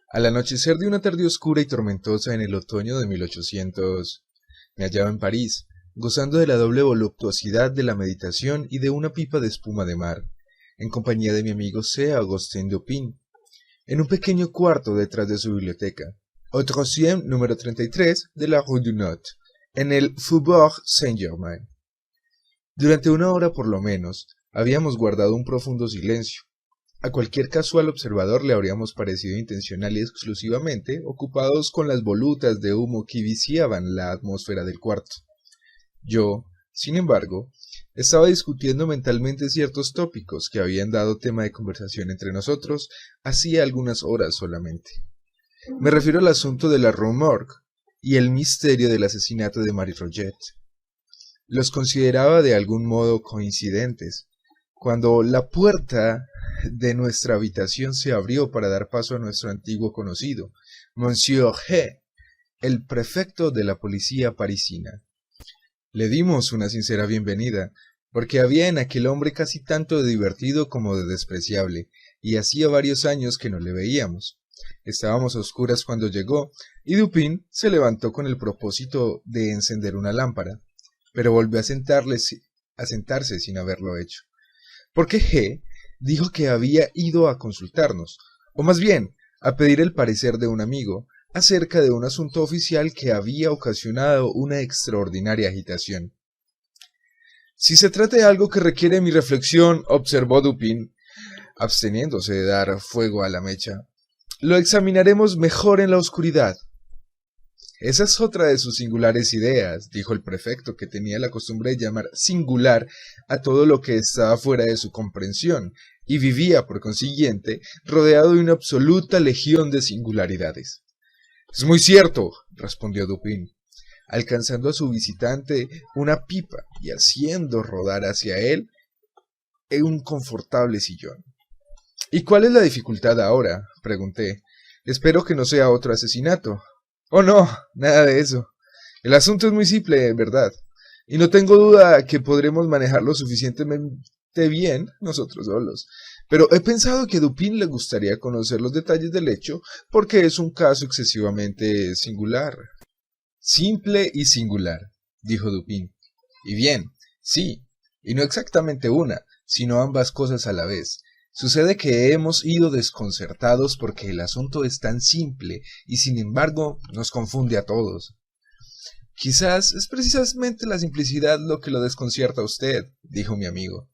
Al anochecer de una tarde oscura y tormentosa en el otoño de 1800, me hallaba en París, gozando de la doble voluptuosidad de la meditación y de una pipa de espuma de mar, en compañía de mi amigo C. Augustin Dupin, en un pequeño cuarto detrás de su biblioteca, au troisième número 33 de la Rue du Nord, en el Faubourg Saint-Germain. Durante una hora por lo menos, habíamos guardado un profundo silencio. A cualquier casual observador le habríamos parecido intencional y exclusivamente ocupados con las volutas de humo que viciaban la atmósfera del cuarto. Yo, sin embargo, estaba discutiendo mentalmente ciertos tópicos que habían dado tema de conversación entre nosotros hacía algunas horas solamente. Me refiero al asunto de la Rue Morgue y el misterio del asesinato de Marie Rogêt. Los consideraba de algún modo coincidentes, cuando la puerta de nuestra habitación se abrió para dar paso a nuestro antiguo conocido, Monsieur G., el prefecto de la policía parisina. Le dimos una sincera bienvenida, porque había en aquel hombre casi tanto de divertido como de despreciable, y hacía varios años que no le veíamos. Estábamos a oscuras cuando llegó, y Dupin se levantó con el propósito de encender una lámpara, pero volvió a sentarse sin haberlo hecho, porque G. dijo que había ido a consultarnos, o más bien, a pedir el parecer de un amigo, acerca de un asunto oficial que había ocasionado una extraordinaria agitación. Si se trata de algo que requiere mi reflexión, observó Dupin, absteniéndose de dar fuego a la mecha, lo examinaremos mejor en la oscuridad. Esa es otra de sus singulares ideas, dijo el prefecto, que tenía la costumbre de llamar singular a todo lo que estaba fuera de su comprensión, y vivía, por consiguiente, rodeado de una absoluta legión de singularidades. —Es muy cierto —respondió Dupin, alcanzando a su visitante una pipa y haciendo rodar hacia él en un confortable sillón. —¿Y cuál es la dificultad ahora? —pregunté. —Espero que no sea otro asesinato. —Oh, no, nada de eso. El asunto es muy simple, ¿verdad? Y no tengo duda que podremos manejarlo suficientemente bien nosotros solos. Pero he pensado que a Dupin le gustaría conocer los detalles del hecho porque es un caso excesivamente singular. —Simple y singular —dijo Dupin—. Y bien, sí, y no exactamente una, sino ambas cosas a la vez. Sucede que hemos ido desconcertados porque el asunto es tan simple y sin embargo nos confunde a todos. —Quizás es precisamente la simplicidad lo que lo desconcierta a usted —dijo mi amigo.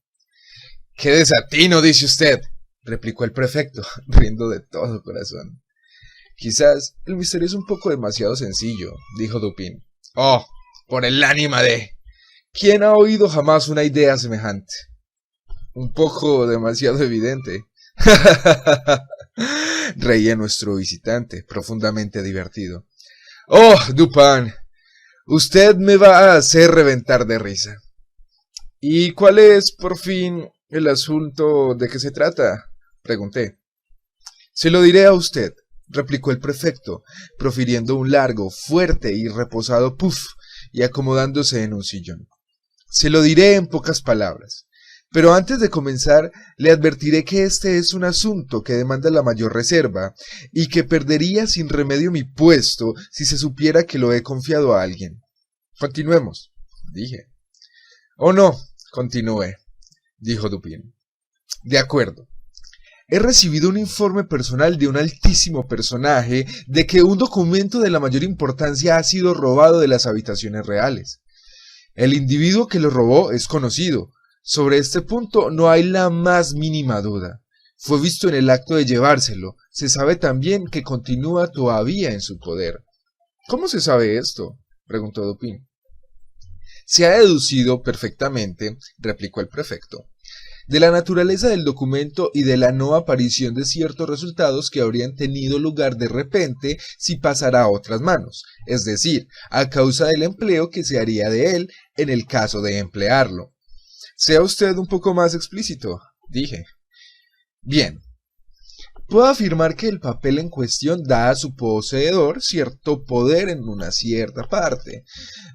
—¡Qué desatino, dice usted! —replicó el prefecto, riendo de todo corazón. —Quizás el misterio es un poco demasiado sencillo —dijo Dupin. —¡Oh, por el ánima de! ¿Quién ha oído jamás una idea semejante? —Un poco demasiado evidente. Reía nuestro visitante, profundamente divertido. —¡Oh, Dupin! Usted me va a hacer reventar de risa. —¿Y cuál es, por fin, el asunto de que se trata? —pregunté. —Se lo diré a usted —replicó el prefecto, profiriendo un largo, fuerte y reposado puf y acomodándose en un sillón. —Se lo diré en pocas palabras. Pero antes de comenzar, le advertiré que este es un asunto que demanda la mayor reserva y que perdería sin remedio mi puesto si se supiera que lo he confiado a alguien. —Continuemos —dije. —Oh, no, continúe —dijo Dupin. —De acuerdo. He recibido un informe personal de un altísimo personaje de que un documento de la mayor importancia ha sido robado de las habitaciones reales. El individuo que lo robó es conocido. Sobre este punto no hay la más mínima duda. Fue visto en el acto de llevárselo. Se sabe también que continúa todavía en su poder. —¿Cómo se sabe esto? —preguntó Dupin. —Se ha deducido perfectamente —replicó el prefecto— de la naturaleza del documento y de la no aparición de ciertos resultados que habrían tenido lugar de repente si pasara a otras manos, es decir, a causa del empleo que se haría de él en el caso de emplearlo. —Sea usted un poco más explícito —dije. —Bien. Puedo afirmar que el papel en cuestión da a su poseedor cierto poder en una cierta parte,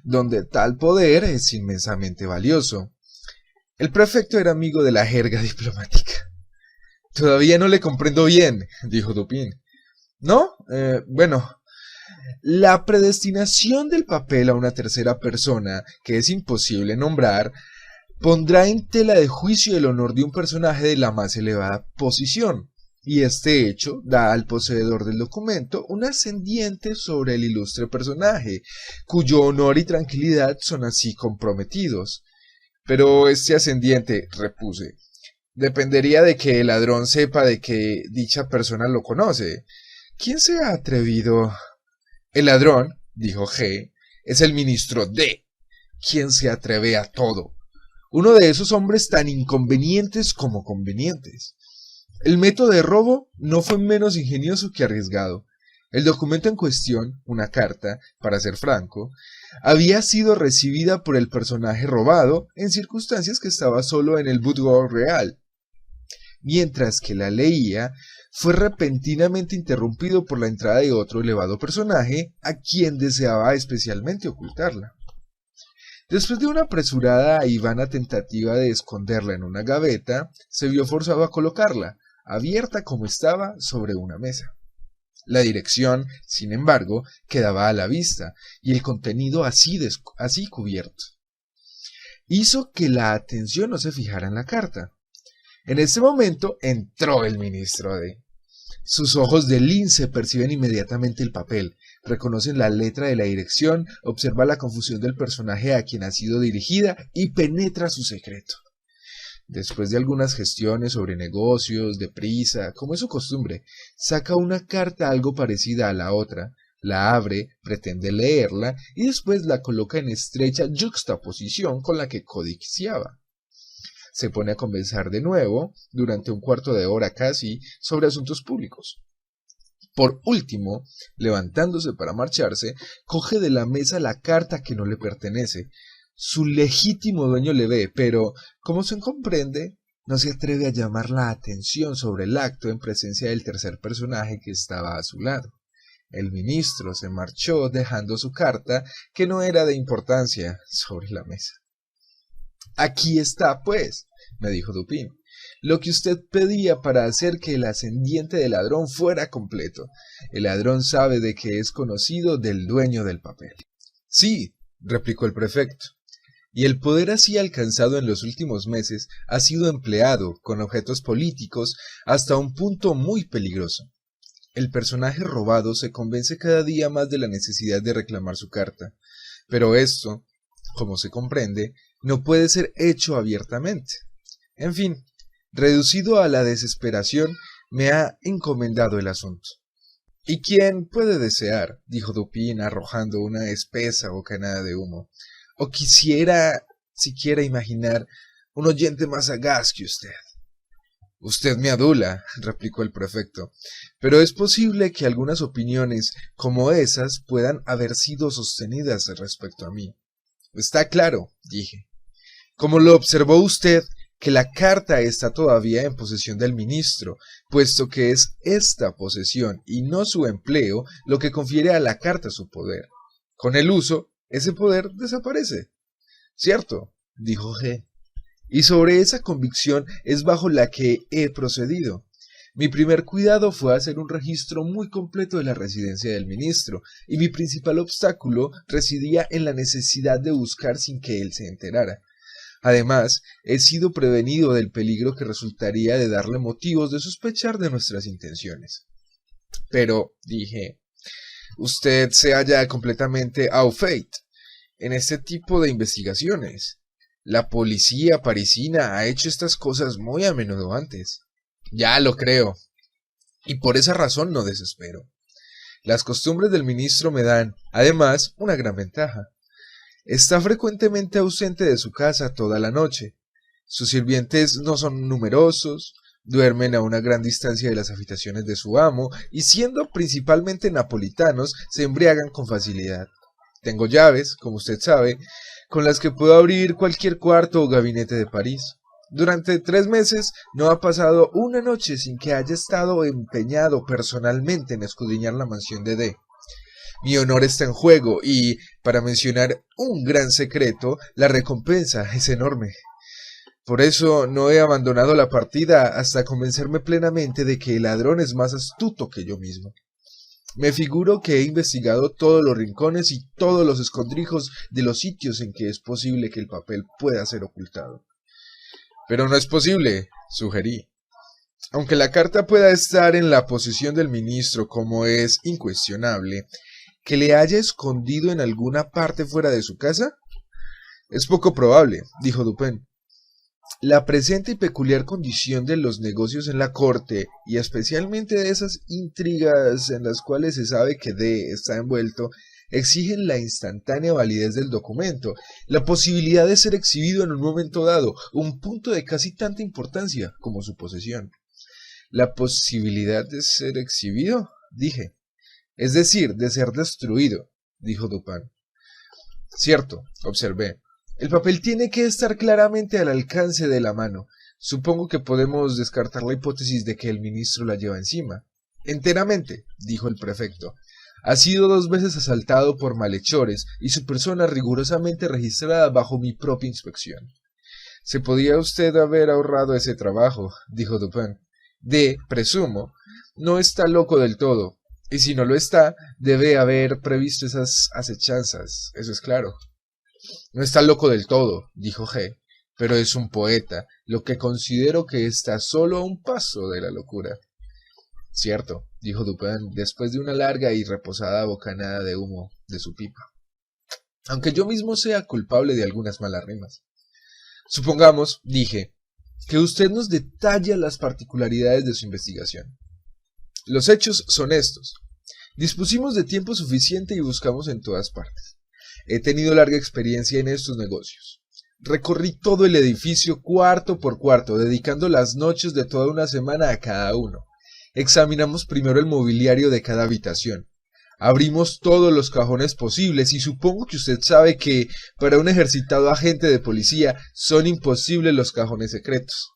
donde tal poder es inmensamente valioso. El prefecto era amigo de la jerga diplomática. —Todavía no le comprendo bien —dijo Dupin. ¿No? Bueno, la predestinación del papel a una tercera persona, que es imposible nombrar, pondrá en tela de juicio el honor de un personaje de la más elevada posición, y este hecho da al poseedor del documento un ascendiente sobre el ilustre personaje, cuyo honor y tranquilidad son así comprometidos. Pero este ascendiente, repuse, dependería de que el ladrón sepa de que dicha persona lo conoce. ¿Quién se ha atrevido? El ladrón, dijo G, es el ministro D, quien se atreve a todo. Uno de esos hombres tan inconvenientes como convenientes. El método de robo no fue menos ingenioso que arriesgado. El documento en cuestión, una carta, para ser franco, había sido recibida por el personaje robado en circunstancias que estaba solo en el boudoir real. Mientras que la leía, fue repentinamente interrumpido por la entrada de otro elevado personaje a quien deseaba especialmente ocultarla. Después de una apresurada y vana tentativa de esconderla en una gaveta, se vio forzado a colocarla, abierta como estaba, sobre una mesa. La dirección, sin embargo, quedaba a la vista, y el contenido así cubierto. Hizo que la atención no se fijara en la carta. En ese momento entró el ministro D. Sus ojos de lince perciben inmediatamente el papel, reconocen la letra de la dirección, observa la confusión del personaje a quien ha sido dirigida y penetra su secreto. Después de algunas gestiones sobre negocios, deprisa, como es su costumbre, saca una carta algo parecida a la otra, la abre, pretende leerla y después la coloca en estrecha yuxtaposición con la que codiciaba. Se pone a conversar de nuevo, durante un cuarto de hora casi, sobre asuntos públicos. Por último, levantándose para marcharse, coge de la mesa la carta que no le pertenece. Su legítimo dueño le ve, pero, como se comprende, no se atreve a llamar la atención sobre el acto en presencia del tercer personaje que estaba a su lado. El ministro se marchó dejando su carta, que no era de importancia, sobre la mesa. Aquí está, pues, me dijo Dupin, lo que usted pedía para hacer que el ascendiente del ladrón fuera completo. El ladrón sabe de que es conocido del dueño del papel. Sí, replicó el prefecto, y el poder así alcanzado en los últimos meses ha sido empleado, con objetos políticos, hasta un punto muy peligroso. El personaje robado se convence cada día más de la necesidad de reclamar su carta, pero esto, como se comprende, no puede ser hecho abiertamente. En fin, reducido a la desesperación, me ha encomendado el asunto. ¿Y quién puede desear? Dijo Dupin, arrojando una espesa bocanada de humo. O quisiera siquiera imaginar un oyente más sagaz que usted. Usted me adula, replicó el prefecto, pero es posible que algunas opiniones como esas puedan haber sido sostenidas respecto a mí. Está claro, dije. Como lo observó usted, que la carta está todavía en posesión del ministro, puesto que es esta posesión y no su empleo lo que confiere a la carta su poder. Con el uso, ese poder desaparece. Cierto, dijo G. Y sobre esa convicción es bajo la que he procedido. Mi primer cuidado fue hacer un registro muy completo de la residencia del ministro, y mi principal obstáculo residía en la necesidad de buscar sin que él se enterara. Además, he sido prevenido del peligro que resultaría de darle motivos de sospechar de nuestras intenciones. Pero, dije, usted se halla completamente au fait en este tipo de investigaciones. La policía parisina ha hecho estas cosas muy a menudo antes. Ya lo creo. Y por esa razón no desespero. Las costumbres del ministro me dan, además, una gran ventaja. Está frecuentemente ausente de su casa toda la noche. Sus sirvientes no son numerosos, duermen a una gran distancia de las habitaciones de su amo y, siendo principalmente napolitanos, se embriagan con facilidad. Tengo llaves, como usted sabe, con las que puedo abrir cualquier cuarto o gabinete de París. Durante 3 meses no ha pasado una noche sin que haya estado empeñado personalmente en escudriñar la mansión de D. Mi honor está en juego y, para mencionar un gran secreto, la recompensa es enorme. Por eso no he abandonado la partida hasta convencerme plenamente de que el ladrón es más astuto que yo mismo. Me figuro que he investigado todos los rincones y todos los escondrijos de los sitios en que es posible que el papel pueda ser ocultado. Pero no es posible, sugerí. Aunque la carta pueda estar en la posesión del ministro, como es incuestionable, ¿que le haya escondido en alguna parte fuera de su casa? Es poco probable, dijo Dupin. La presente y peculiar condición de los negocios en la corte, y especialmente de esas intrigas en las cuales se sabe que D está envuelto, exigen la instantánea validez del documento, la posibilidad de ser exhibido en un momento dado, un punto de casi tanta importancia como su posesión. ¿La posibilidad de ser exhibido? Dije. Es decir, de ser destruido, dijo Dupin. Cierto, observé. El papel tiene que estar claramente al alcance de la mano. Supongo que podemos descartar la hipótesis de que el ministro la lleva encima. Enteramente, dijo el prefecto. Ha sido 2 veces asaltado por malhechores y su persona rigurosamente registrada bajo mi propia inspección. Se podía usted haber ahorrado ese trabajo, dijo Dupin. D, presumo, no está loco del todo, y si no lo está, debe haber previsto esas acechanzas, eso es claro. No está loco del todo, dijo G, pero es un poeta, lo que considero que está solo a un paso de la locura. Cierto, dijo Dupin, después de una larga y reposada bocanada de humo de su pipa. Aunque yo mismo sea culpable de algunas malas rimas. Supongamos, dije, que usted nos detalla las particularidades de su investigación. Los hechos son estos. Dispusimos de tiempo suficiente y buscamos en todas partes. He tenido larga experiencia en estos negocios. Recorrí todo el edificio cuarto por cuarto, dedicando las noches de toda una semana a cada uno. Examinamos primero el mobiliario de cada habitación. Abrimos todos los cajones posibles y supongo que usted sabe que para un ejercitado agente de policía son imposibles los cajones secretos.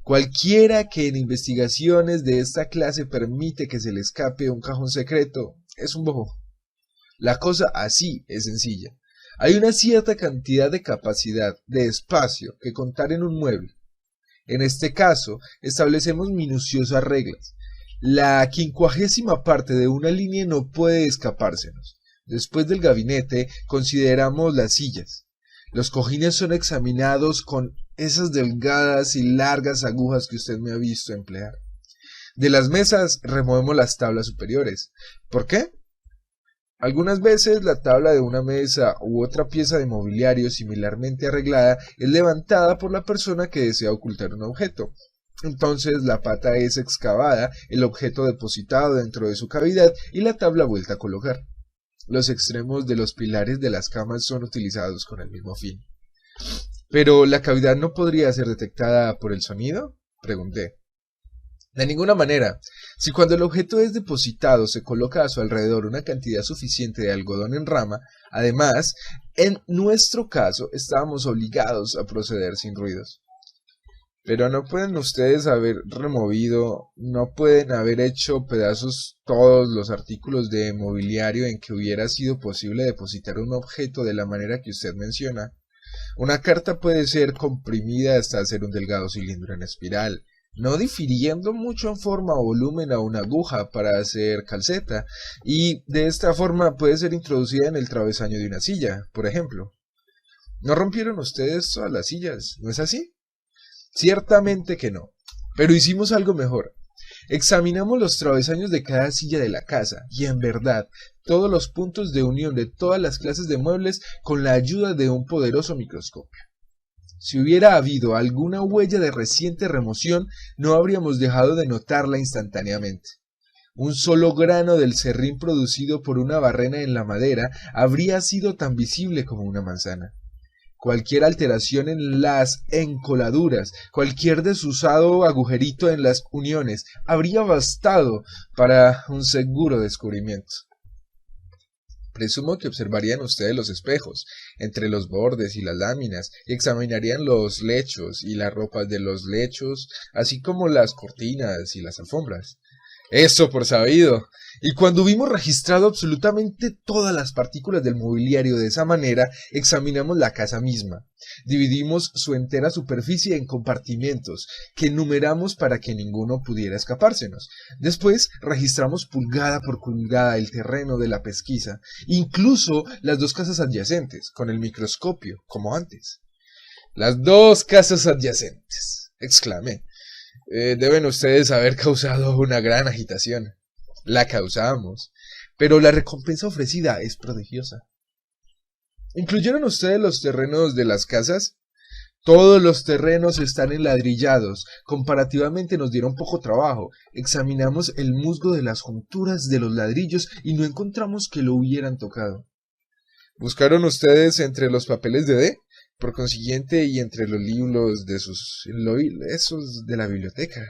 Cualquiera que en investigaciones de esta clase permite que se le escape un cajón secreto es un bobo. La cosa así es sencilla. Hay una cierta cantidad de capacidad, de espacio, que contar en un mueble. En este caso, establecemos minuciosas reglas. La 50ª parte de una línea no puede escapársenos. Después del gabinete, consideramos las sillas. Los cojines son examinados con esas delgadas y largas agujas que usted me ha visto emplear. De las mesas removemos las tablas superiores. ¿Por qué? Algunas veces la tabla de una mesa u otra pieza de mobiliario similarmente arreglada es levantada por la persona que desea ocultar un objeto. Entonces la pata es excavada, el objeto depositado dentro de su cavidad y la tabla vuelta a colocar. Los extremos de los pilares de las camas son utilizados con el mismo fin. ¿Pero la cavidad no podría ser detectada por el sonido?, pregunté. De ninguna manera. Si cuando el objeto es depositado se coloca a su alrededor una cantidad suficiente de algodón en rama, además, en nuestro caso estábamos obligados a proceder sin ruidos. Pero no pueden ustedes haber removido, no pueden haber hecho pedazos todos los artículos de mobiliario en que hubiera sido posible depositar un objeto de la manera que usted menciona. Una carta puede ser comprimida hasta hacer un delgado cilindro en espiral, no difiriendo mucho en forma o volumen a una aguja para hacer calceta, y de esta forma puede ser introducida en el travesaño de una silla, por ejemplo. ¿No rompieron ustedes todas las sillas, no es así? Ciertamente que no, pero hicimos algo mejor. Examinamos los travesaños de cada silla de la casa, y en verdad, todos los puntos de unión de todas las clases de muebles con la ayuda de un poderoso microscopio. Si hubiera habido alguna huella de reciente remoción, no habríamos dejado de notarla instantáneamente. Un solo grano del serrín producido por una barrena en la madera habría sido tan visible como una manzana. Cualquier alteración en las encoladuras, cualquier desusado agujerito en las uniones, habría bastado para un seguro descubrimiento. Presumo que observarían ustedes los espejos, entre los bordes y las láminas, y examinarían los lechos y las ropas de los lechos, así como las cortinas y las alfombras. Eso por sabido. Y cuando hubimos registrado absolutamente todas las partículas del mobiliario de esa manera, examinamos la casa misma. Dividimos su entera superficie en compartimentos, que numeramos para que ninguno pudiera escapársenos. Después registramos pulgada por pulgada el terreno de la pesquisa, incluso las dos casas adyacentes, con el microscopio, como antes. «Las dos casas adyacentes», exclamé. Deben ustedes haber causado una gran agitación. La causamos, pero la recompensa ofrecida es prodigiosa. ¿Incluyeron ustedes los terrenos de las casas? Todos los terrenos están enladrillados. Comparativamente nos dieron poco trabajo. Examinamos el musgo de las junturas de los ladrillos y no encontramos que lo hubieran tocado. ¿Buscaron ustedes entre los papeles de D? Por consiguiente, y entre los libros de esos de la biblioteca.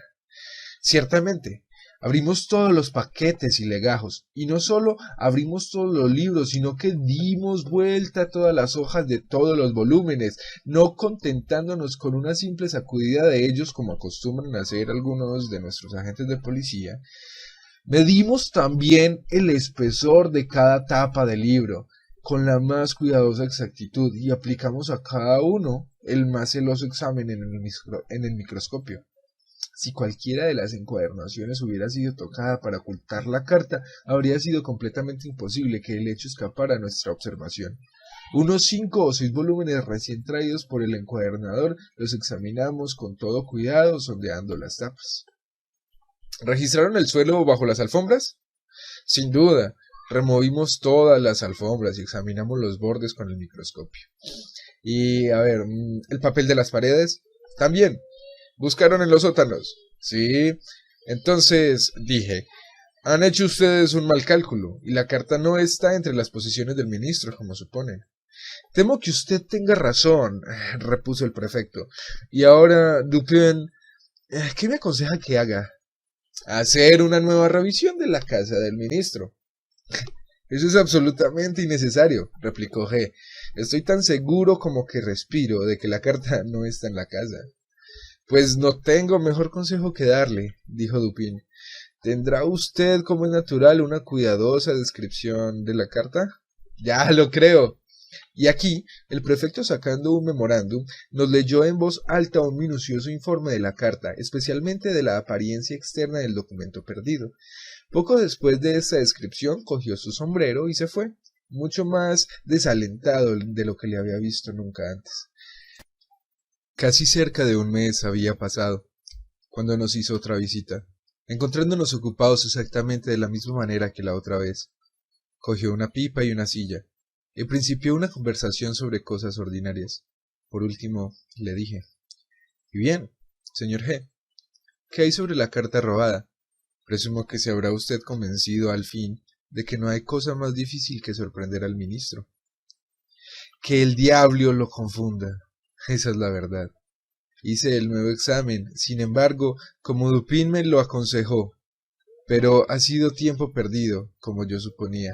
Ciertamente. Abrimos todos los paquetes y legajos, y no solo abrimos todos los libros, sino que dimos vuelta a todas las hojas de todos los volúmenes, no contentándonos con una simple sacudida de ellos como acostumbran hacer algunos de nuestros agentes de policía. Medimos también el espesor de cada tapa del libro, con la más cuidadosa exactitud, y aplicamos a cada uno el más celoso examen en el microscopio. Si cualquiera de las encuadernaciones hubiera sido tocada para ocultar la carta, habría sido completamente imposible que el hecho escapara a nuestra observación. Unos 5 o 6 volúmenes recién traídos por el encuadernador los examinamos con todo cuidado, sondeando las tapas. ¿Registraron el suelo bajo las alfombras? Sin duda. Removimos todas las alfombras y examinamos los bordes con el microscopio. Y, ¿el papel de las paredes? También. ¿Buscaron en los sótanos? Sí. Entonces, dije, han hecho ustedes un mal cálculo, y la carta no está entre las posesiones del ministro, como suponen. Temo que usted tenga razón, repuso el prefecto. Y ahora, Dupin, ¿qué me aconseja que haga? Hacer una nueva revisión de la casa del ministro. Eso es absolutamente innecesario, replicó G. Estoy tan seguro como que respiro de que la carta no está en la casa. Pues no tengo mejor consejo que darle, dijo Dupin. ¿Tendrá usted, como es natural, una cuidadosa descripción de la carta? Ya lo creo. Y aquí, el prefecto, sacando un memorándum, nos leyó en voz alta un minucioso informe de la carta, especialmente de la apariencia externa del documento perdido. Poco después de esta descripción, cogió su sombrero y se fue, mucho más desalentado de lo que le había visto nunca antes. Casi cerca de un mes había pasado, cuando nos hizo otra visita, encontrándonos ocupados exactamente de la misma manera que la otra vez. Cogió una pipa y una silla, y principió una conversación sobre cosas ordinarias. Por último, le dije, «Y bien, señor G, ¿qué hay sobre la carta robada? Presumo que se habrá usted convencido al fin de que no hay cosa más difícil que sorprender al ministro». «Que el diablo lo confunda. Esa es la verdad. Hice el nuevo examen, sin embargo, como Dupin me lo aconsejó, pero ha sido tiempo perdido, como yo suponía».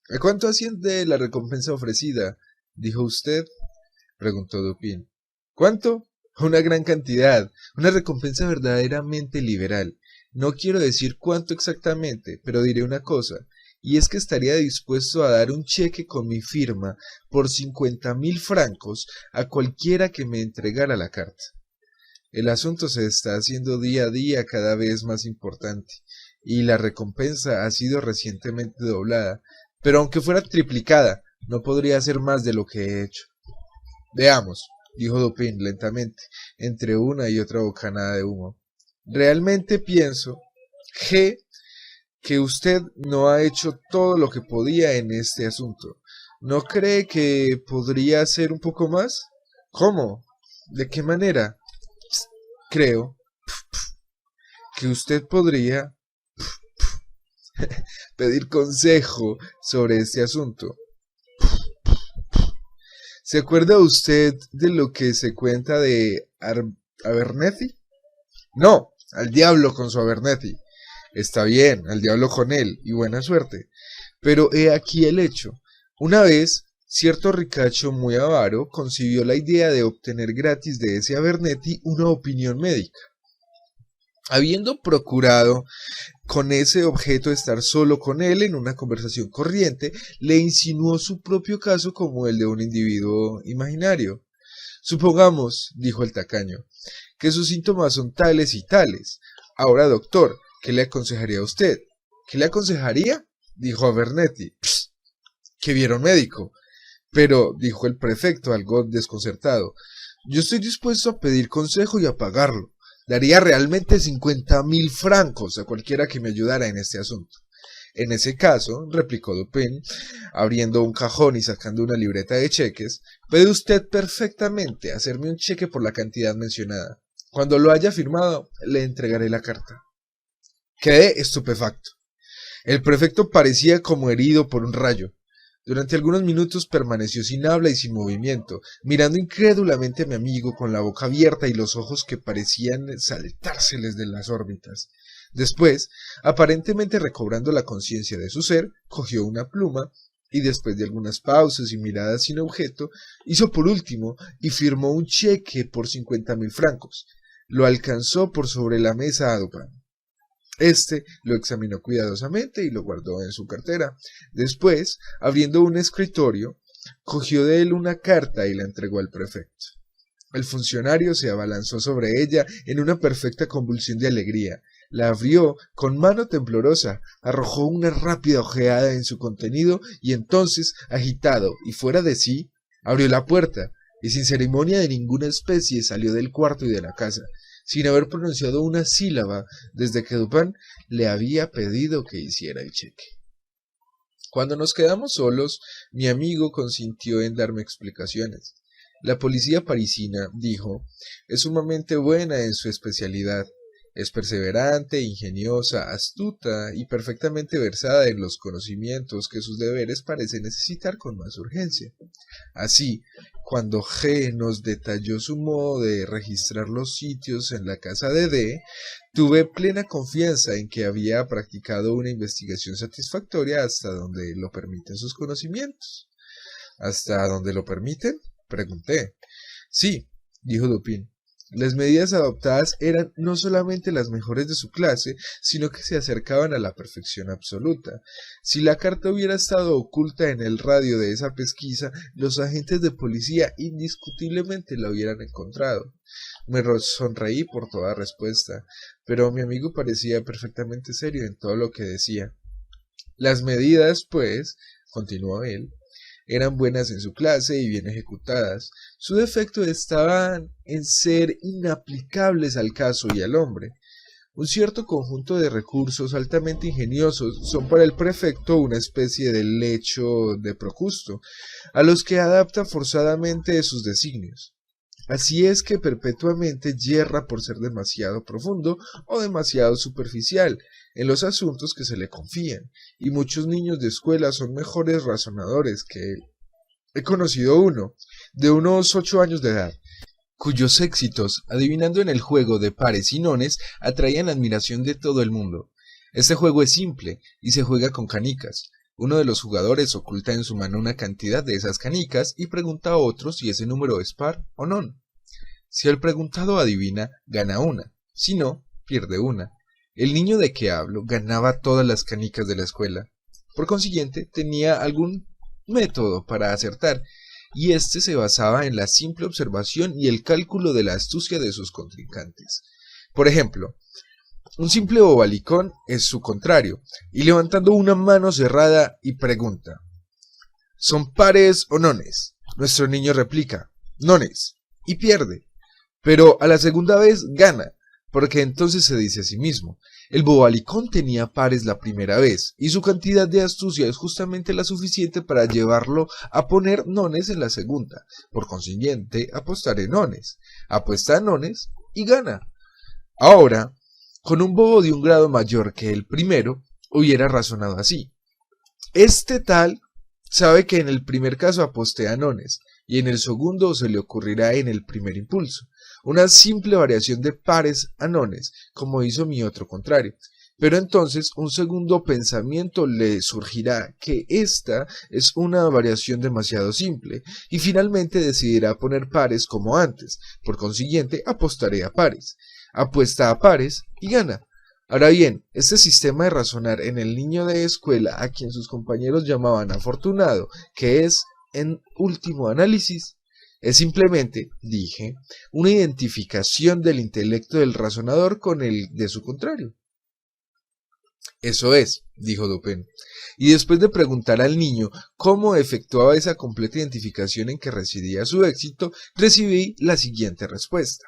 «¿A cuánto asciende la recompensa ofrecida? ¿Dijo usted?», preguntó Dupin. «¿Cuánto? Una gran cantidad, una recompensa verdaderamente liberal. No quiero decir cuánto exactamente, pero diré una cosa, y es que estaría dispuesto a dar un cheque con mi firma por 50.000 francos a cualquiera que me entregara la carta. El asunto se está haciendo día a día cada vez más importante, y la recompensa ha sido recientemente doblada, pero aunque fuera triplicada, no podría hacer más de lo que he hecho». «Veamos», dijo Dupin lentamente, entre una y otra bocanada de humo. «Realmente pienso, G, que usted no ha hecho todo lo que podía en este asunto. ¿No cree que podría hacer un poco más?» «¿Cómo? ¿De qué manera?» «Creo que usted podría pedir consejo sobre este asunto». «¿Se acuerda usted de lo que se cuenta de Abernethy?» «No, al diablo con su Abernethy». «Está bien, al diablo con él, y buena suerte. Pero he aquí el hecho. Una vez, cierto ricacho muy avaro concibió la idea de obtener gratis de ese Abernethy una opinión médica. Habiendo procurado con ese objeto estar solo con él en una conversación corriente, le insinuó su propio caso como el de un individuo imaginario. Supongamos, dijo el tacaño, que sus síntomas son tales y tales. Ahora, doctor, ¿qué le aconsejaría a usted? ¿Qué le aconsejaría? Dijo Abernethy. Que viera un médico. Pero, dijo el prefecto, algo desconcertado, yo estoy dispuesto a pedir consejo y a pagarlo. Daría realmente 50.000 francos a cualquiera que me ayudara en este asunto. En ese caso, replicó Dupin, abriendo un cajón y sacando una libreta de cheques, puede usted perfectamente hacerme un cheque por la cantidad mencionada. Cuando lo haya firmado, le entregaré la carta. Quedé estupefacto. El prefecto parecía como herido por un rayo. Durante algunos minutos permaneció sin habla y sin movimiento, mirando incrédulamente a mi amigo con la boca abierta y los ojos que parecían saltárseles de las órbitas. Después, aparentemente recobrando la conciencia de su ser, cogió una pluma y después de algunas pausas y miradas sin objeto, hizo por último y firmó un cheque por 50.000 francos. Lo alcanzó por sobre la mesa a Dupin. Este lo examinó cuidadosamente y lo guardó en su cartera. Después, abriendo un escritorio, cogió de él una carta y la entregó al prefecto. El funcionario se abalanzó sobre ella en una perfecta convulsión de alegría. La abrió con mano temblorosa, arrojó una rápida ojeada en su contenido y entonces, agitado y fuera de sí, abrió la puerta y sin ceremonia de ninguna especie salió del cuarto y de la casa, sin haber pronunciado una sílaba desde que Dupin le había pedido que hiciera el cheque. Cuando nos quedamos solos, mi amigo consintió en darme explicaciones. La policía parisina, dijo, es sumamente buena en su especialidad. Es perseverante, ingeniosa, astuta y perfectamente versada en los conocimientos que sus deberes parecen necesitar con más urgencia. Así, cuando G nos detalló su modo de registrar los sitios en la casa de D, tuve plena confianza en que había practicado una investigación satisfactoria hasta donde lo permiten sus conocimientos. ¿Hasta donde lo permiten? Pregunté. Sí, dijo Dupin. Las medidas adoptadas eran no solamente las mejores de su clase, sino que se acercaban a la perfección absoluta. Si la carta hubiera estado oculta en el radio de esa pesquisa, los agentes de policía indiscutiblemente la hubieran encontrado. Me sonreí por toda respuesta, pero mi amigo parecía perfectamente serio en todo lo que decía. Las medidas, pues, continuó él, eran buenas en su clase y bien ejecutadas. Su defecto estaba en ser inaplicables al caso y al hombre. Un cierto conjunto de recursos altamente ingeniosos son para el prefecto una especie de lecho de Procusto, a los que adapta forzadamente sus designios. Así es que perpetuamente yerra por ser demasiado profundo o demasiado superficial en los asuntos que se le confían, y muchos niños de escuela son mejores razonadores que él. He conocido uno, de unos 8 años de edad, cuyos éxitos, adivinando en el juego de pares y nones, atraían la admiración de todo el mundo. Este juego es simple y se juega con canicas. Uno de los jugadores oculta en su mano una cantidad de esas canicas y pregunta a otro si ese número es par o non. Si el preguntado adivina, gana una. Si no, pierde una. El niño de que hablo ganaba todas las canicas de la escuela. Por consiguiente, tenía algún método para acertar, y éste se basaba en la simple observación y el cálculo de la astucia de sus contrincantes. Por ejemplo, un simple bobalicón es su contrario, y levantando una mano cerrada y pregunta, ¿son pares o nones? Nuestro niño replica, nones, y pierde, pero a la segunda vez gana, porque entonces se dice a sí mismo, el bobalicón tenía pares la primera vez, y su cantidad de astucia es justamente la suficiente para llevarlo a poner nones en la segunda, por consiguiente apostaré nones, apuesta a nones y gana. Ahora, con un bobo de un grado mayor que el primero, hubiera razonado así. Este tal sabe que en el primer caso aposté a nones, y en el segundo se le ocurrirá en el primer impulso una simple variación de pares a nones, como hizo mi otro contrario. Pero entonces un segundo pensamiento le surgirá que esta es una variación demasiado simple, y finalmente decidirá poner pares como antes, por consiguiente apostaré a pares. apuesta a pares y gana. Ahora bien, este sistema de razonar en el niño de escuela, a quien sus compañeros llamaban afortunado, que es, en último análisis, es simplemente, dije, una identificación del intelecto del razonador con el de su contrario. Eso es, dijo Dupin, y después de preguntar al niño cómo efectuaba esa completa identificación en que residía su éxito, recibí la siguiente respuesta.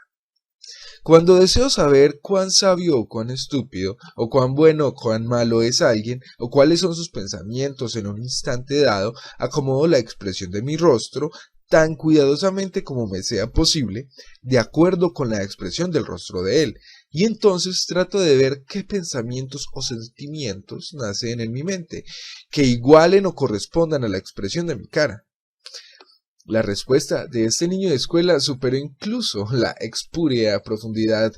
Cuando deseo saber cuán sabio o cuán estúpido, o cuán bueno o cuán malo es alguien, o cuáles son sus pensamientos en un instante dado, acomodo la expresión de mi rostro tan cuidadosamente como me sea posible, de acuerdo con la expresión del rostro de él, y entonces trato de ver qué pensamientos o sentimientos nacen en mi mente, que igualen o correspondan a la expresión de mi cara. La respuesta de este niño de escuela superó incluso la espúrea profundidad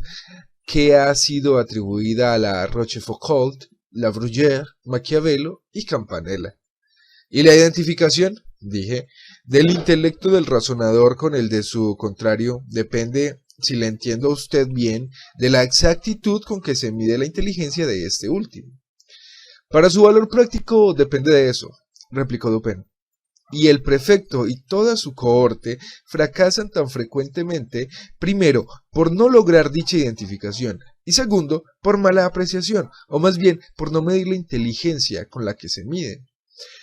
que ha sido atribuida a la Rochefoucauld, La Bruyère, Maquiavelo y Campanella. ¿Y la identificación? Dije, del intelecto del razonador con el de su contrario depende, si le entiendo a usted bien, de la exactitud con que se mide la inteligencia de este último. Para su valor práctico depende de eso, replicó Dupin. Y el prefecto y toda su cohorte fracasan tan frecuentemente, primero, por no lograr dicha identificación, y segundo, por mala apreciación, o más bien por no medir la inteligencia con la que se miden.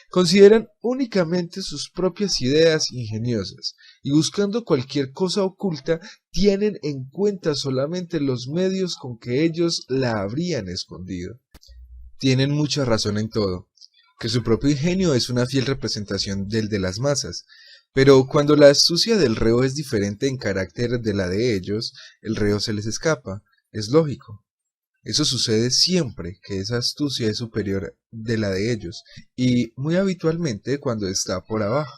Consideran únicamente sus propias ideas ingeniosas, y buscando cualquier cosa oculta, tienen en cuenta solamente los medios con que ellos la habrían escondido. Tienen mucha razón en todo, que su propio ingenio es una fiel representación del de las masas, pero cuando la astucia del reo es diferente en carácter de la de ellos, el reo se les escapa, es lógico. Eso sucede siempre que esa astucia es superior de la de ellos, y muy habitualmente cuando está por abajo.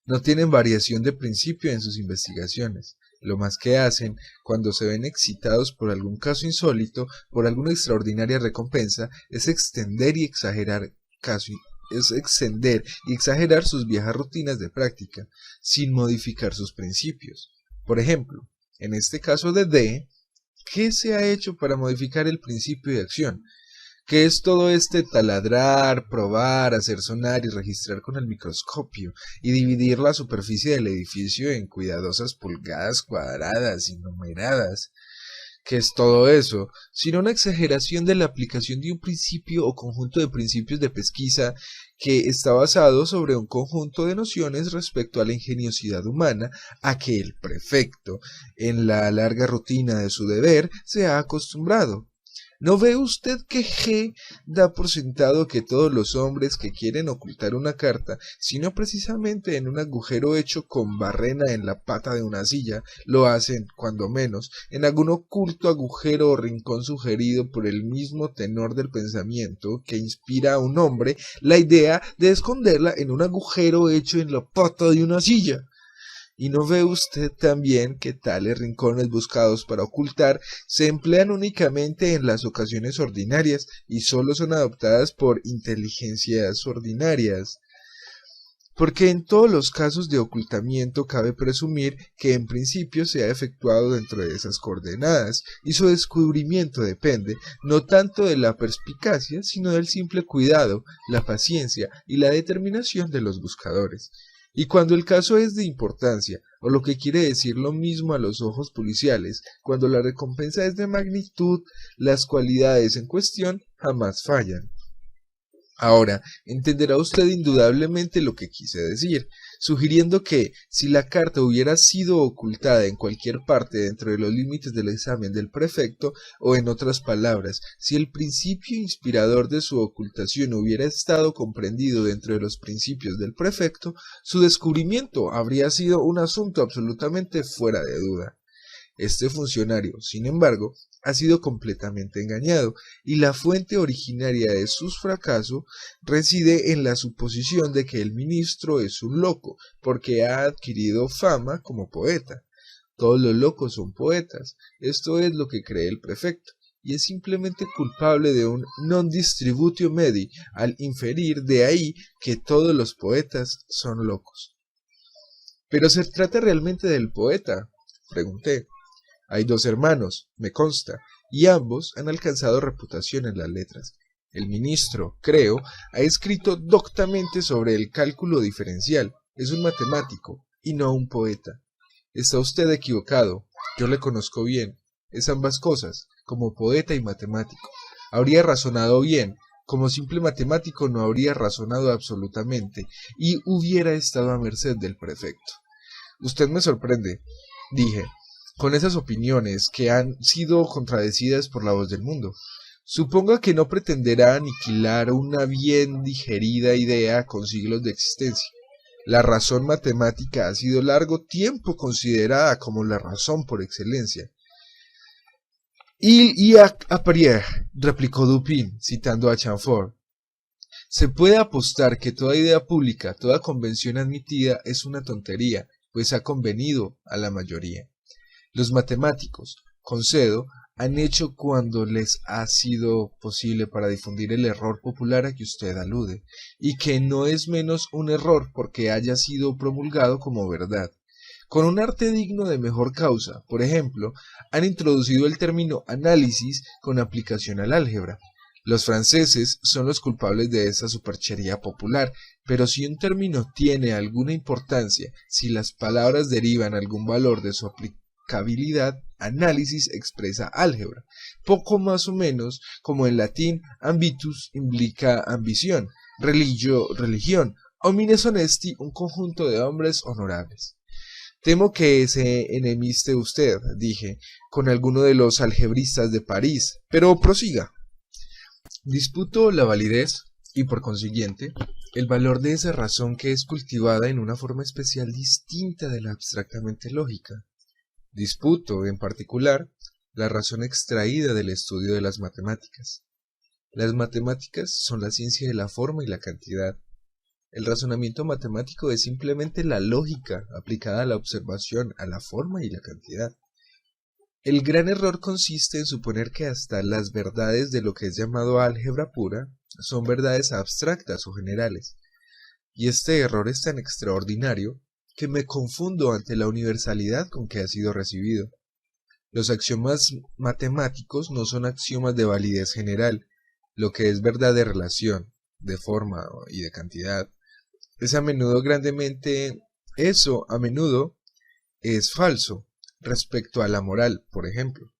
No tienen variación de principio en sus investigaciones. Lo más que hacen, cuando se ven excitados por algún caso insólito, por alguna extraordinaria recompensa, es extender y exagerar sus viejas rutinas de práctica, sin modificar sus principios. Por ejemplo, en este caso de D, ¿qué se ha hecho para modificar el principio de acción? ¿Qué es todo este taladrar, probar, hacer sonar y registrar con el microscopio y dividir la superficie del edificio en cuidadosas pulgadas cuadradas y numeradas? ¿Qué es todo eso? Sino una exageración de la aplicación de un principio o conjunto de principios de pesquisa que está basado sobre un conjunto de nociones respecto a la ingeniosidad humana a que el prefecto, en la larga rutina de su deber, se ha acostumbrado. ¿No ve usted que G da por sentado que todos los hombres que quieren ocultar una carta, sino precisamente en un agujero hecho con barrena en la pata de una silla, lo hacen, cuando menos, en algún oculto agujero o rincón sugerido por el mismo tenor del pensamiento que inspira a un hombre la idea de esconderla en un agujero hecho en la pata de una silla? ¿Y no ve usted también que tales rincones buscados para ocultar se emplean únicamente en las ocasiones ordinarias y solo son adoptadas por inteligencias ordinarias? Porque en todos los casos de ocultamiento cabe presumir que en principio se ha efectuado dentro de esas coordenadas, y su descubrimiento depende no tanto de la perspicacia, sino del simple cuidado, la paciencia y la determinación de los buscadores. Y cuando el caso es de importancia, o lo que quiere decir lo mismo a los ojos policiales, cuando la recompensa es de magnitud, las cualidades en cuestión jamás fallan. Ahora, entenderá usted indudablemente lo que quise decir, sugiriendo que, si la carta hubiera sido ocultada en cualquier parte dentro de los límites del examen del prefecto, o en otras palabras, si el principio inspirador de su ocultación hubiera estado comprendido dentro de los principios del prefecto, su descubrimiento habría sido un asunto absolutamente fuera de duda. Este funcionario, sin embargo, ha sido completamente engañado, y la fuente originaria de sus fracasos reside en la suposición de que el ministro es un loco, porque ha adquirido fama como poeta. Todos los locos son poetas, esto es lo que cree el prefecto, y es simplemente culpable de un non distributio medi, al inferir de ahí que todos los poetas son locos. ¿Pero se trata realmente del poeta?, pregunté. Hay 2 hermanos, me consta, y ambos han alcanzado reputación en las letras. El ministro, creo, ha escrito doctamente sobre el cálculo diferencial. Es un matemático, y no un poeta. Está usted equivocado. Yo le conozco bien. Es ambas cosas, como poeta y matemático. Habría razonado bien. Como simple matemático no habría razonado absolutamente, y hubiera estado a merced del prefecto. Usted me sorprende, dije, con esas opiniones que han sido contradecidas por la voz del mundo. Suponga que no pretenderá aniquilar una bien digerida idea con siglos de existencia. La razón matemática ha sido largo tiempo considerada como la razón por excelencia. Il y après, replicó Dupin, citando a Chamfort. Se puede apostar que toda idea pública, toda convención admitida es una tontería, pues ha convenido a la mayoría. Los matemáticos, concedo, han hecho cuando les ha sido posible para difundir el error popular a que usted alude, y que no es menos un error porque haya sido promulgado como verdad. Con un arte digno de mejor causa, por ejemplo, han introducido el término análisis con aplicación al álgebra. Los franceses son los culpables de esa superchería popular, pero si un término tiene alguna importancia, si las palabras derivan algún valor de su aplicabilidad, análisis expresa álgebra, poco más o menos como en latín ambitus implica ambición, religio religión, homines honesti un conjunto de hombres honorables. Temo que se enemiste usted, dije, con alguno de los algebristas de París, pero prosiga. Disputo la validez y, por consiguiente, el valor de esa razón que es cultivada en una forma especial distinta de la abstractamente lógica. Disputo, en particular, la razón extraída del estudio de las matemáticas. Las matemáticas son la ciencia de la forma y la cantidad. El razonamiento matemático es simplemente la lógica aplicada a la observación, a la forma y la cantidad. El gran error consiste en suponer que hasta las verdades de lo que es llamado álgebra pura son verdades abstractas o generales. Y este error es tan extraordinario que me confundo ante la universalidad con que ha sido recibido. Los axiomas matemáticos no son axiomas de validez general. Lo que es verdad de relación, de forma y de cantidad, es a menudo es falso respecto a la moral, por ejemplo.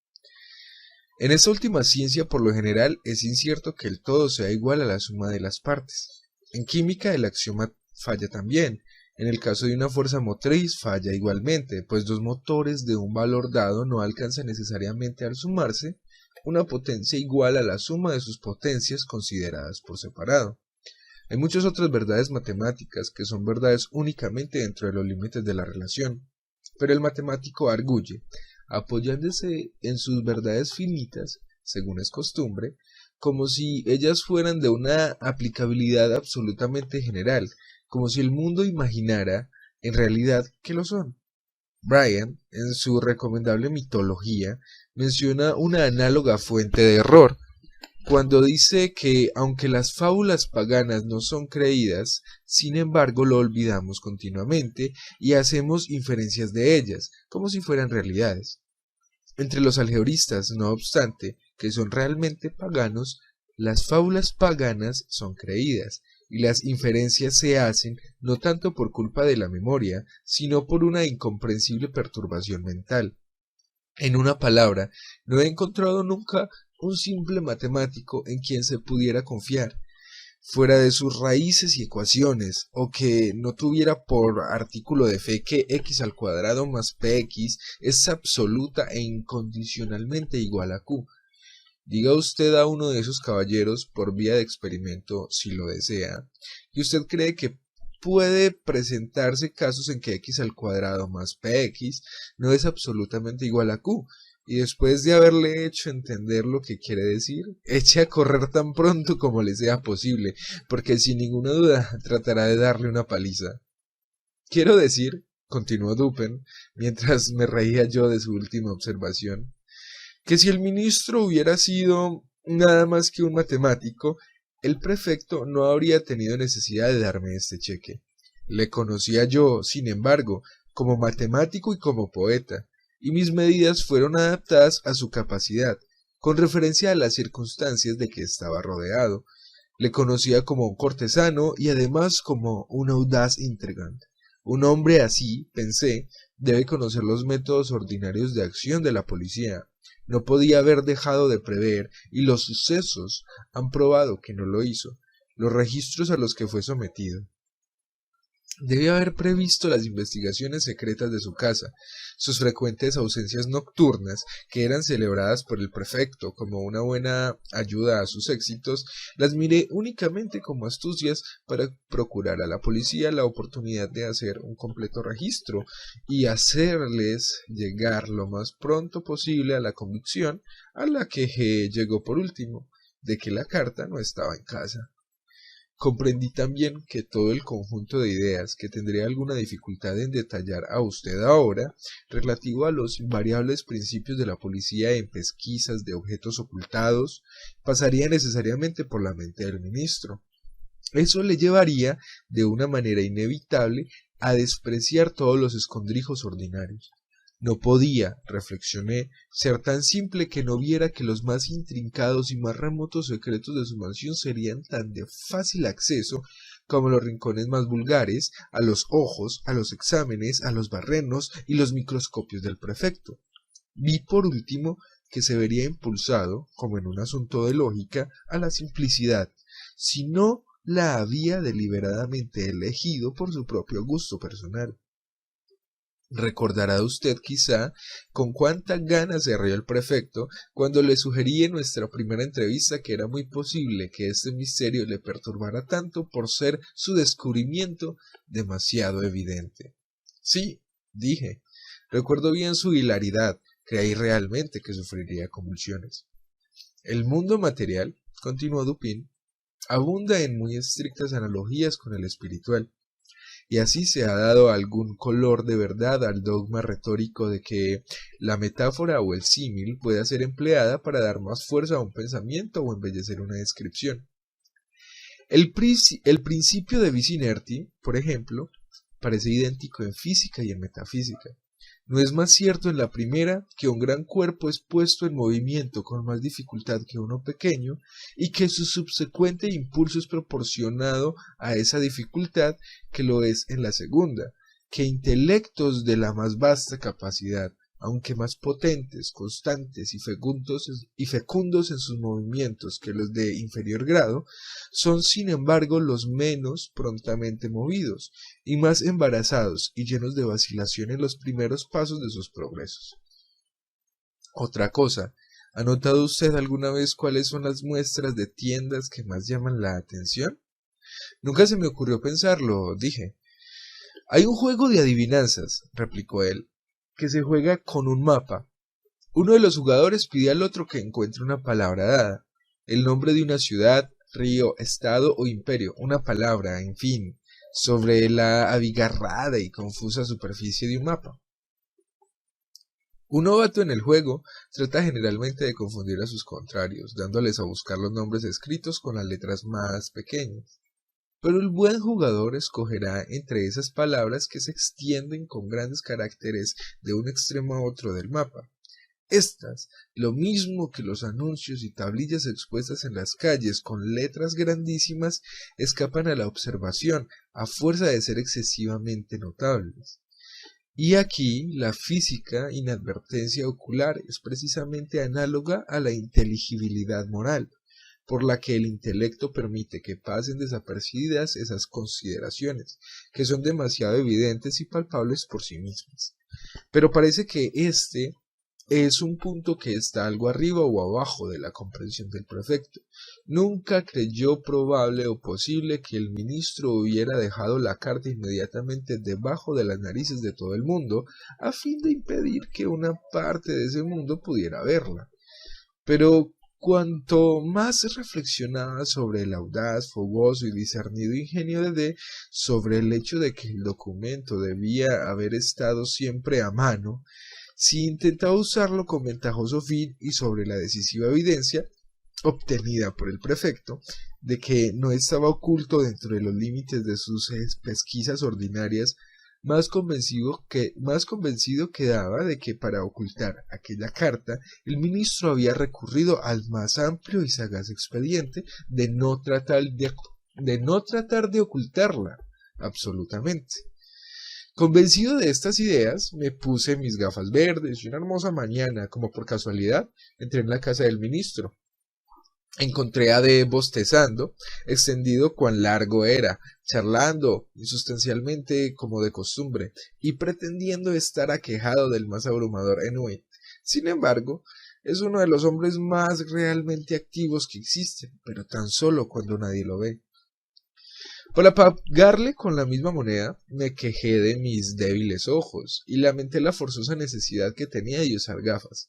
En esta última ciencia, por lo general, es incierto que el todo sea igual a la suma de las partes. En química, el axioma falla también. En el caso de una fuerza motriz, falla igualmente, pues dos motores de un valor dado no alcanzan necesariamente al sumarse una potencia igual a la suma de sus potencias consideradas por separado. Hay muchas otras verdades matemáticas que son verdades únicamente dentro de los límites de la relación, pero el matemático arguye, apoyándose en sus verdades finitas, según es costumbre, como si ellas fueran de una aplicabilidad absolutamente general, como si el mundo imaginara, en realidad, que lo son. Bryan, en su recomendable mitología, menciona una análoga fuente de error, cuando dice que, aunque las fábulas paganas no son creídas, sin embargo lo olvidamos continuamente y hacemos inferencias de ellas, como si fueran realidades. Entre los algebristas, no obstante, que son realmente paganos, las fábulas paganas son creídas, y las inferencias se hacen no tanto por culpa de la memoria, sino por una incomprensible perturbación mental. En una palabra, no he encontrado nunca un simple matemático en quien se pudiera confiar, fuera de sus raíces y ecuaciones, o que no tuviera por artículo de fe que x² más px es absoluta e incondicionalmente igual a q. Diga usted a uno de esos caballeros, por vía de experimento, si lo desea, que usted cree que puede presentarse casos en que x² más px no es absolutamente igual a q, y después de haberle hecho entender lo que quiere decir, eche a correr tan pronto como le sea posible, porque sin ninguna duda tratará de darle una paliza. Quiero decir, continuó Dupin, mientras me reía yo de su última observación, que si el ministro hubiera sido nada más que un matemático, el prefecto no habría tenido necesidad de darme este cheque. Le conocía yo, sin embargo, como matemático y como poeta, y mis medidas fueron adaptadas a su capacidad, con referencia a las circunstancias de que estaba rodeado. Le conocía como un cortesano y además como un audaz intrigante. Un hombre así, pensé, debe conocer los métodos ordinarios de acción de la policía. No podía haber dejado de prever, y los sucesos han probado que no lo hizo, los registros a los que fue sometido. Debió haber previsto las investigaciones secretas de su casa, sus frecuentes ausencias nocturnas, que eran celebradas por el prefecto como una buena ayuda a sus éxitos. Las miré únicamente como astucias para procurar a la policía la oportunidad de hacer un completo registro y hacerles llegar lo más pronto posible a la convicción, a la que llegó por último, de que la carta no estaba en casa. Comprendí también que todo el conjunto de ideas que tendría alguna dificultad en detallar a usted ahora, relativo a los invariables principios de la policía en pesquisas de objetos ocultados, pasaría necesariamente por la mente del ministro. Eso le llevaría, de una manera inevitable, a despreciar todos los escondrijos ordinarios. No podía, reflexioné, ser tan simple que no viera que los más intrincados y más remotos secretos de su mansión serían tan de fácil acceso como los rincones más vulgares, a los ojos, a los exámenes, a los barrenos y los microscopios del prefecto. Vi por último que se vería impulsado, como en un asunto de lógica, a la simplicidad, si no la había deliberadamente elegido por su propio gusto personal. Recordará usted quizá con cuánta gana se rió el prefecto cuando le sugerí en nuestra primera entrevista que era muy posible que este misterio le perturbara tanto por ser su descubrimiento demasiado evidente. Sí, dije, recuerdo bien su hilaridad, creí realmente que sufriría convulsiones. El mundo material, continuó Dupin, abunda en muy estrictas analogías con el espiritual, y así se ha dado algún color de verdad al dogma retórico de que la metáfora o el símil pueda ser empleada para dar más fuerza a un pensamiento o embellecer una descripción. El principio de vis inerti, por ejemplo, parece idéntico en física y en metafísica. No es más cierto en la primera que un gran cuerpo es puesto en movimiento con más dificultad que uno pequeño y que su subsecuente impulso es proporcionado a esa dificultad que lo es en la segunda, que intelectos de la más vasta capacidad, aunque más potentes, constantes y fecundos en sus movimientos que los de inferior grado, son sin embargo los menos prontamente movidos, y más embarazados y llenos de vacilación en los primeros pasos de sus progresos. Otra cosa, ¿ha notado usted alguna vez cuáles son las muestras de tiendas que más llaman la atención? Nunca se me ocurrió pensarlo, dije. Hay un juego de adivinanzas, replicó él, que se juega con un mapa. Uno de los jugadores pide al otro que encuentre una palabra dada, el nombre de una ciudad, río, estado o imperio, una palabra, en fin, sobre la abigarrada y confusa superficie de un mapa. Un novato en el juego trata generalmente de confundir a sus contrarios, dándoles a buscar los nombres escritos con las letras más pequeñas. Pero el buen jugador escogerá entre esas palabras que se extienden con grandes caracteres de un extremo a otro del mapa. Estas, lo mismo que los anuncios y tablillas expuestas en las calles con letras grandísimas, escapan a la observación a fuerza de ser excesivamente notables. Y aquí la física inadvertencia ocular es precisamente análoga a la inteligibilidad moral, por la que el intelecto permite que pasen desapercibidas esas consideraciones, que son demasiado evidentes y palpables por sí mismas. Pero parece que este es un punto que está algo arriba o abajo de la comprensión del prefecto. Nunca creyó probable o posible que el ministro hubiera dejado la carta inmediatamente debajo de las narices de todo el mundo, a fin de impedir que una parte de ese mundo pudiera verla. Pero cuanto más reflexionaba sobre el audaz, fogoso y discernido ingenio de D, sobre el hecho de que el documento debía haber estado siempre a mano, si intentaba usarlo con ventajoso fin, y sobre la decisiva evidencia obtenida por el prefecto de que no estaba oculto dentro de los límites de sus pesquisas ordinarias más convencido quedaba de que para ocultar aquella carta el ministro había recurrido al más amplio y sagaz expediente de no tratar de ocultarla absolutamente. Convencido de estas ideas, me puse mis gafas verdes y una hermosa mañana, como por casualidad, entré en la casa del ministro. Encontré a D bostezando, extendido cuán largo era, charlando insustancialmente como de costumbre, y pretendiendo estar aquejado del más abrumador ennui. Sin embargo, es uno de los hombres más realmente activos que existen, pero tan solo cuando nadie lo ve. Para pagarle con la misma moneda, me quejé de mis débiles ojos y lamenté la forzosa necesidad que tenía de usar gafas,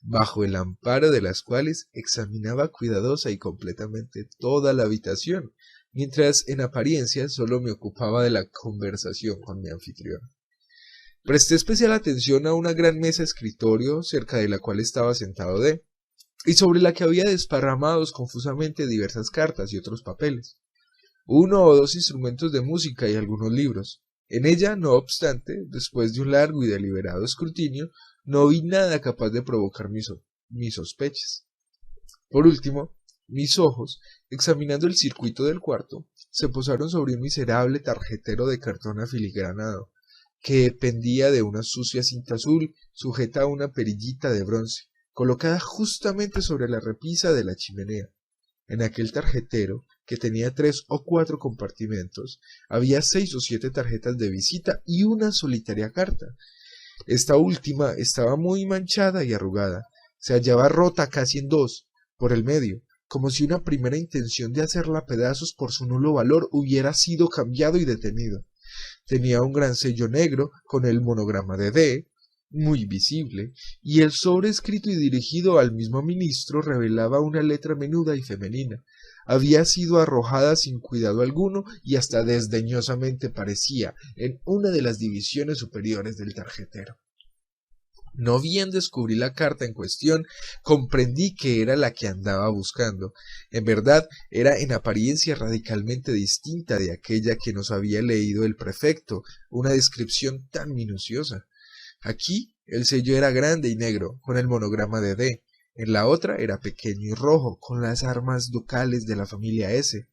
bajo el amparo de las cuales examinaba cuidadosa y completamente toda la habitación, mientras en apariencia solo me ocupaba de la conversación con mi anfitrión. Presté especial atención a una gran mesa escritorio cerca de la cual estaba sentado D, y sobre la que había desparramados confusamente diversas cartas y otros papeles, uno o dos instrumentos de música y algunos libros. En ella, no obstante, después de un largo y deliberado escrutinio, no vi nada capaz de provocar mis sospechas. Por último, mis ojos, examinando el circuito del cuarto, se posaron sobre un miserable tarjetero de cartón afiligranado, que pendía de una sucia cinta azul sujeta a una perillita de bronce, colocada justamente sobre la repisa de la chimenea. En aquel tarjetero, que tenía 3 o 4 compartimentos, había 6 o 7 tarjetas de visita y una solitaria carta. Esta última estaba muy manchada y arrugada, se hallaba rota casi en dos, por el medio, como si una primera intención de hacerla pedazos por su nulo valor hubiera sido cambiado y detenido. Tenía un gran sello negro con el monograma de D, muy visible, y el sobre escrito y dirigido al mismo ministro revelaba una letra menuda y femenina. Había sido arrojada sin cuidado alguno y hasta desdeñosamente parecía en una de las divisiones superiores del tarjetero. No bien descubrí la carta en cuestión, comprendí que era la que andaba buscando. En verdad, era en apariencia radicalmente distinta de aquella que nos había leído el prefecto, una descripción tan minuciosa. Aquí el sello era grande y negro, con el monograma de D. En la otra era pequeño y rojo, con las armas ducales de la familia S.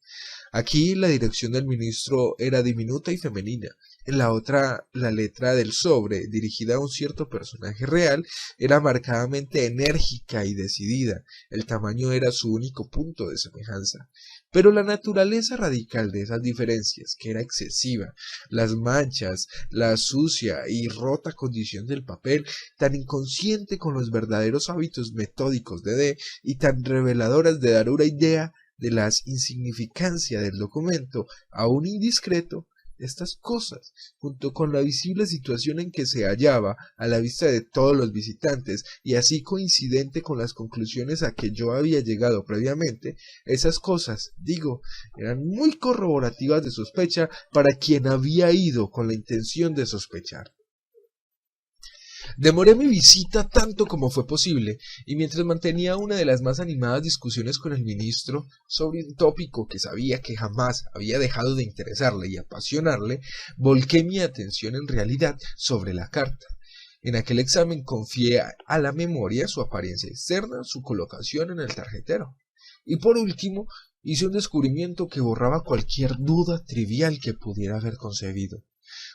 Aquí la dirección del ministro era diminuta y femenina. En la otra, la letra del sobre, dirigida a un cierto personaje real, era marcadamente enérgica y decidida. El tamaño era su único punto de semejanza. Pero la naturaleza radical de esas diferencias, que era excesiva, las manchas, la sucia y rota condición del papel, tan inconsciente con los verdaderos hábitos metódicos de D y tan reveladoras de dar una idea de la insignificancia del documento, aún indiscreto, estas cosas, junto con la visible situación en que se hallaba a la vista de todos los visitantes, y así coincidente con las conclusiones a que yo había llegado previamente, esas cosas, digo, eran muy corroborativas de sospecha para quien había ido con la intención de sospechar. Demoré mi visita tanto como fue posible, y mientras mantenía una de las más animadas discusiones con el ministro sobre un tópico que sabía que jamás había dejado de interesarle y apasionarle, volqué mi atención en realidad sobre la carta. En aquel examen confié a la memoria su apariencia externa, su colocación en el tarjetero. Y por último, hice un descubrimiento que borraba cualquier duda trivial que pudiera haber concebido.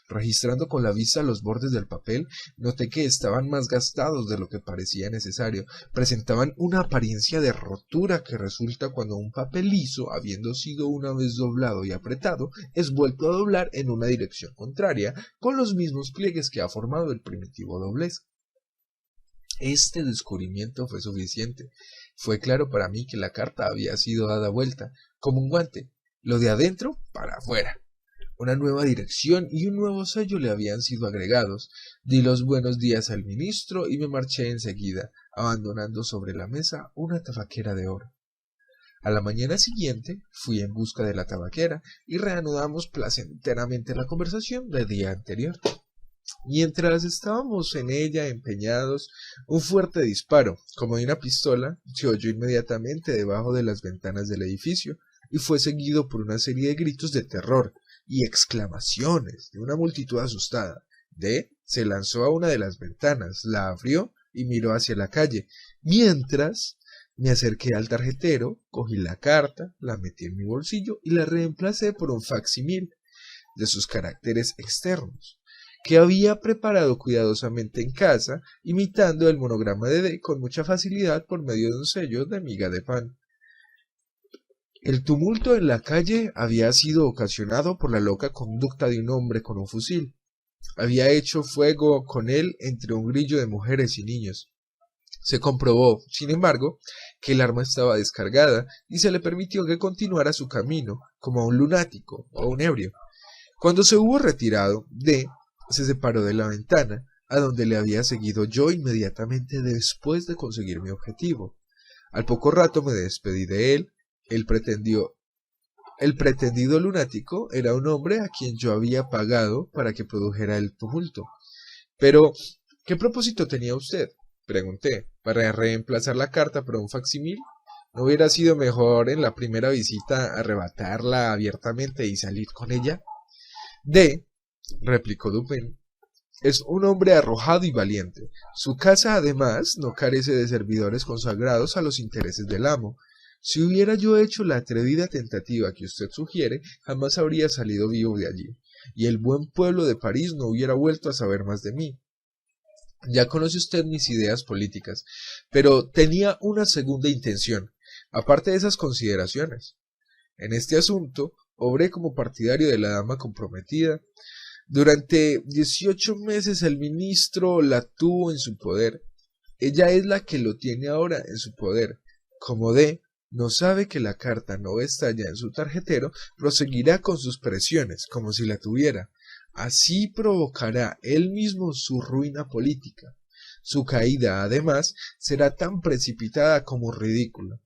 Registrando con la vista los bordes del papel, noté que estaban más gastados de lo que parecía necesario. Presentaban una apariencia de rotura que resulta cuando un papel liso, habiendo sido una vez doblado y apretado, es vuelto a doblar en una dirección contraria, con los mismos pliegues que ha formado el primitivo doblez. Este descubrimiento fue suficiente. Fue claro para mí que la carta había sido dada vuelta, como un guante, lo de adentro para afuera. Una nueva dirección y un nuevo sello le habían sido agregados. Di los buenos días al ministro y me marché enseguida, abandonando sobre la mesa una tabaquera de oro. A la mañana siguiente fui en busca de la tabaquera y reanudamos placenteramente la conversación del día anterior. Mientras estábamos en ella empeñados, un fuerte disparo, como de una pistola, se oyó inmediatamente debajo de las ventanas del edificio y fue seguido por una serie de gritos de terror, y exclamaciones de una multitud asustada. D se lanzó a una de las ventanas, la abrió y miró hacia la calle, mientras me acerqué al tarjetero, cogí la carta, la metí en mi bolsillo y la reemplacé por un facsímil de sus caracteres externos, que había preparado cuidadosamente en casa, imitando el monograma de D con mucha facilidad por medio de un sello de miga de pan. El tumulto en la calle había sido ocasionado por la loca conducta de un hombre con un fusil. Había hecho fuego con él entre un grillo de mujeres y niños. Se comprobó, sin embargo, que el arma estaba descargada y se le permitió que continuara su camino como un lunático o un ebrio. Cuando se hubo retirado, D se separó de la ventana, a donde le había seguido yo inmediatamente después de conseguir mi objetivo. Al poco rato me despedí de él. El pretendido lunático era un hombre a quien yo había pagado para que produjera el tumulto. Pero, ¿qué propósito tenía usted?, pregunté, ¿para reemplazar la carta por un facsímil? ¿No hubiera sido mejor en la primera visita arrebatarla abiertamente y salir con ella? D, replicó Dupin, es un hombre arrojado y valiente. Su casa, además, no carece de servidores consagrados a los intereses del amo. Si hubiera yo hecho la atrevida tentativa que usted sugiere, jamás habría salido vivo de allí, y el buen pueblo de París no hubiera vuelto a saber más de mí. Ya conoce usted mis ideas políticas, pero tenía una segunda intención, aparte de esas consideraciones. En este asunto, obré como partidario de la dama comprometida. Durante 18 meses el ministro la tuvo en su poder. Ella es la que lo tiene ahora en su poder. Como D no sabe que la carta no está ya en su tarjetero, proseguirá con sus presiones como si la tuviera. Así provocará él mismo su ruina política. Su caída, además, será tan precipitada como ridícula.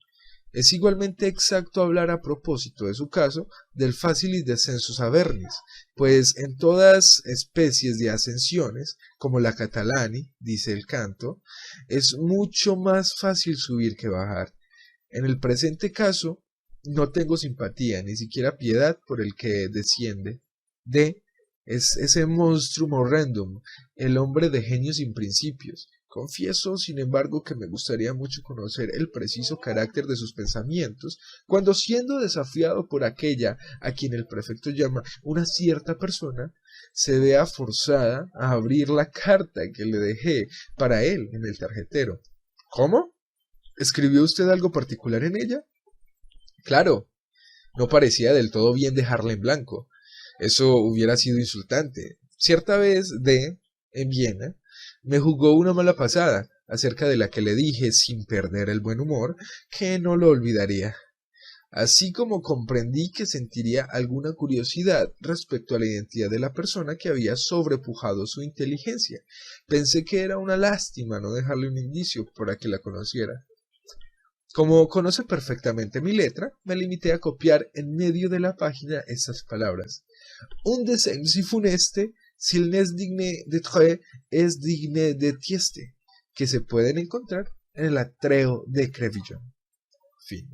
Es igualmente exacto hablar a propósito de su caso del facilis descensus avernis, pues en todas especies de ascensiones, como la catalani, dice el canto, es mucho más fácil subir que bajar. En el presente caso, no tengo simpatía, ni siquiera piedad por el que desciende. D es ese monstrum horrendum, el hombre de genio sin principios. Confieso, sin embargo, que me gustaría mucho conocer el preciso carácter de sus pensamientos, cuando siendo desafiado por aquella a quien el prefecto llama una cierta persona, se vea forzada a abrir la carta que le dejé para él en el tarjetero. ¿Cómo? ¿Escribió usted algo particular en ella? Claro, no parecía del todo bien dejarla en blanco. Eso hubiera sido insultante. Cierta vez en Viena, me jugó una mala pasada, acerca de la que le dije, sin perder el buen humor, que no lo olvidaría. Así como comprendí que sentiría alguna curiosidad respecto a la identidad de la persona que había sobrepujado su inteligencia, pensé que era una lástima no dejarle un indicio para que la conociera. Como conoce perfectamente mi letra, me limité a copiar en medio de la página estas palabras. Un dessein si funeste, s'il n'est digne d'être, es digne de tieste, que se pueden encontrar en el atreo de Crevillon. Fin.